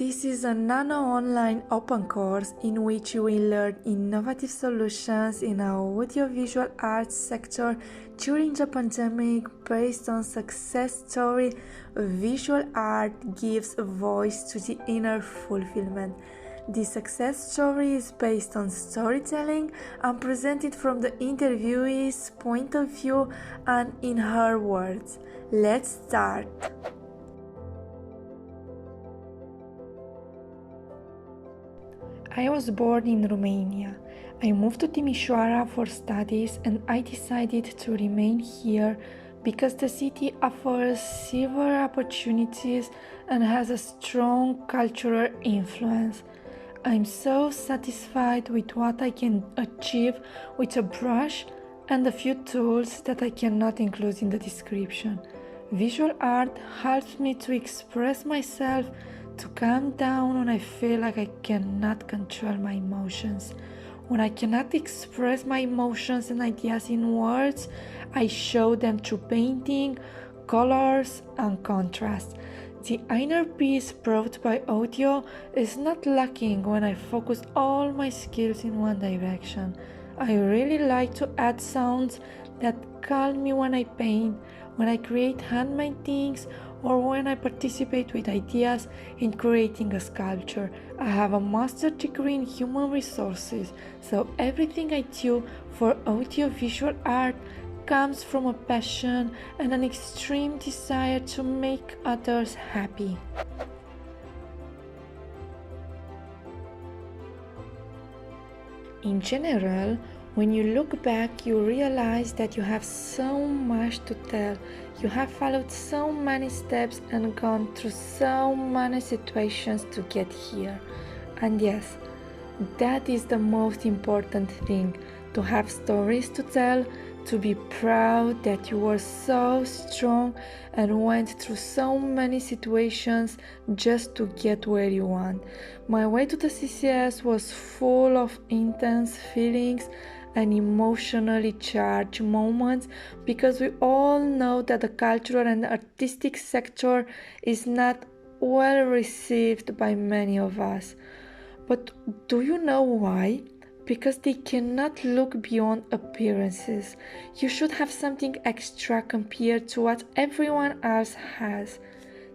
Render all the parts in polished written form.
This is a nano-online open course in which you will learn innovative solutions in the audiovisual arts sector during the pandemic based on success story. Visual art gives a voice to the inner fulfillment. The success story is based on storytelling and presented from the interviewee's point of view and in her words. Let's start. I was born in Romania. I moved to Timișoara for studies and I decided to remain here because the city offers several opportunities and has a strong cultural influence. I'm so satisfied with what I can achieve with a brush and a few tools that I cannot include in the description. Visual art helps me to express myself, to calm down when I feel like I cannot control my emotions. When I cannot express my emotions and ideas in words, I show them through painting, colors, and contrast. The inner peace brought by audio is not lacking when I focus all my skills in one direction. I really like to add sounds that calm me when I paint, when I create handmade things, or when I participate with ideas in creating a sculpture. I have a master's degree in human resources, so everything I do for audiovisual art comes from a passion and an extreme desire to make others happy. In general, when you look back, you realize that you have so much to tell. You have followed so many steps and gone through so many situations to get here. And yes, that is the most important thing, to have stories to tell, to be proud that you were so strong and went through so many situations just to get where you want. My way to the CCS was full of intense feelings and emotionally charged moments because we all know that the cultural and artistic sector is not well received by many of us. But do you know why? Because they cannot look beyond appearances. You should have something extra compared to what everyone else has.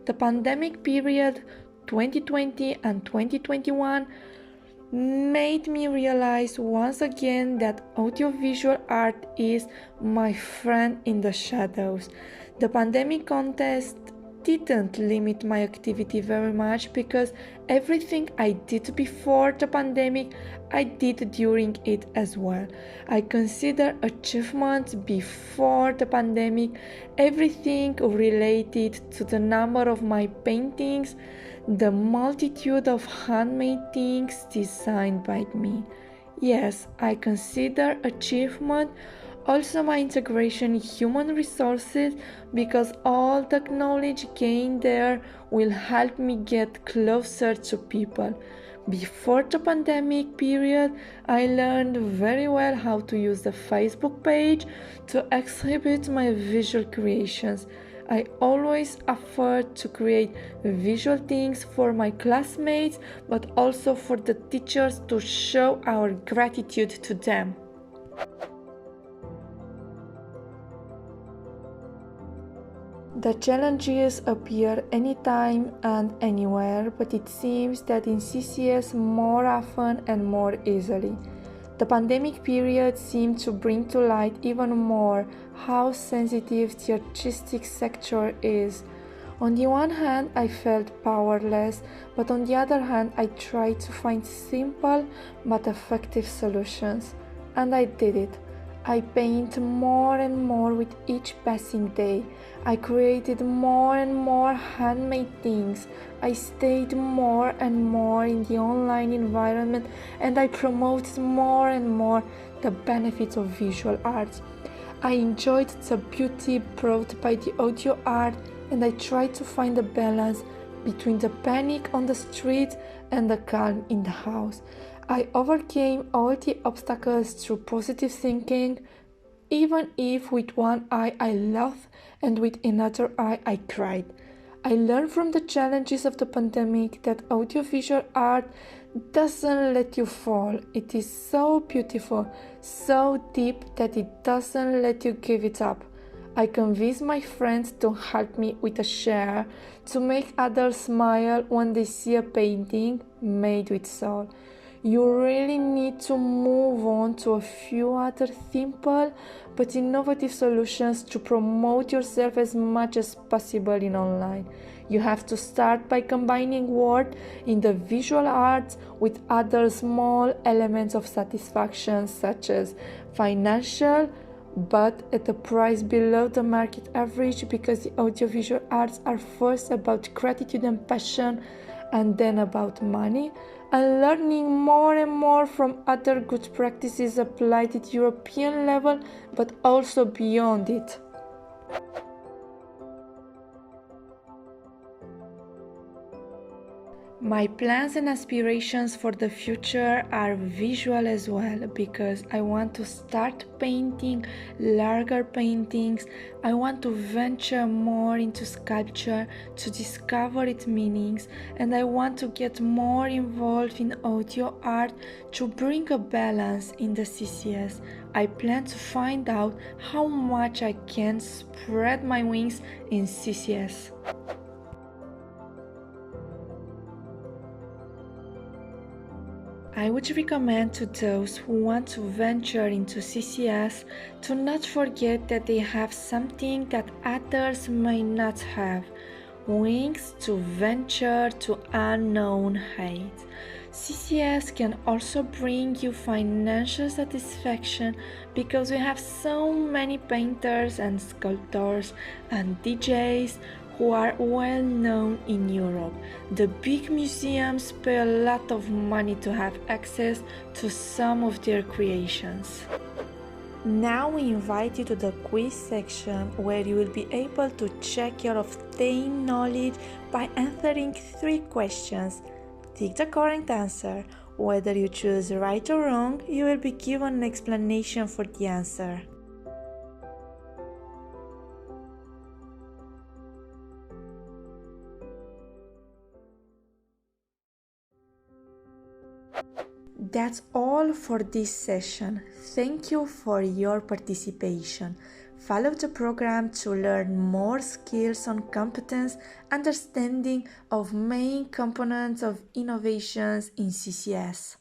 The pandemic period 2020 and 2021 made me realize once again that audiovisual art is my friend in the shadows. The pandemic context didn't limit my activity very much because everything I did before the pandemic, I did during it as well. I consider achievements before the pandemic everything related to the number of my paintings, the multitude of handmade things designed by me. Yes, I consider achievement also my integration in human resources because all the knowledge gained there will help me get closer to people. Before the pandemic period, I learned very well how to use the Facebook page to exhibit my visual creations. I always offered to create visual things for my classmates, but also for the teachers to show our gratitude to them. The challenges appear anytime and anywhere, but it seems that in CCS more often and more easily. The pandemic period seemed to bring to light even more how sensitive the artistic sector is. On the one hand, I felt powerless, but on the other hand, I tried to find simple but effective solutions. And I did it. I painted more and more with each passing day. I created more and more handmade things. I stayed more and more in the online environment and I promoted more and more the benefits of visual arts. I enjoyed the beauty brought by the audio art and I tried to find a balance between the panic on the street and the calm in the house. I overcame all the obstacles through positive thinking, even if with one eye I laughed and with another eye I cried. I learned from the challenges of the pandemic that audiovisual art doesn't let you fall. It is so beautiful, so deep that it doesn't let you give it up. I convinced my friends to help me with a share to make others smile when they see a painting made with soul. You really need to move on to a few other simple but innovative solutions to promote yourself as much as possible in online. You have to start by combining work in the visual arts with other small elements of satisfaction, such as financial, but at a price below the market average, because the audiovisual arts are first about gratitude and passion and then about money, and learning more and more from other good practices applied at European level but also beyond it. My plans and aspirations for the future are visual as well, because I want to start painting larger paintings. I want to venture more into sculpture to discover its meanings, and I want to get more involved in audio art to bring a balance in the CCS. I plan to find out how much I can spread my wings in CCS. I would recommend to those who want to venture into CCS to not forget that they have something that others may not have: wings to venture to unknown heights. CCS can also bring you financial satisfaction, because we have so many painters and sculptors and DJs who are well known in Europe. The big museums pay a lot of money to have access to some of their creations. Now we invite you to the quiz section, where you will be able to check your obtained knowledge by answering 3 questions. Tick the correct answer. Whether you choose right or wrong, you will be given an explanation for the answer. That's all for this session. Thank you for your participation. Follow the program to learn more skills on competence, understanding of main components of innovations in CCS.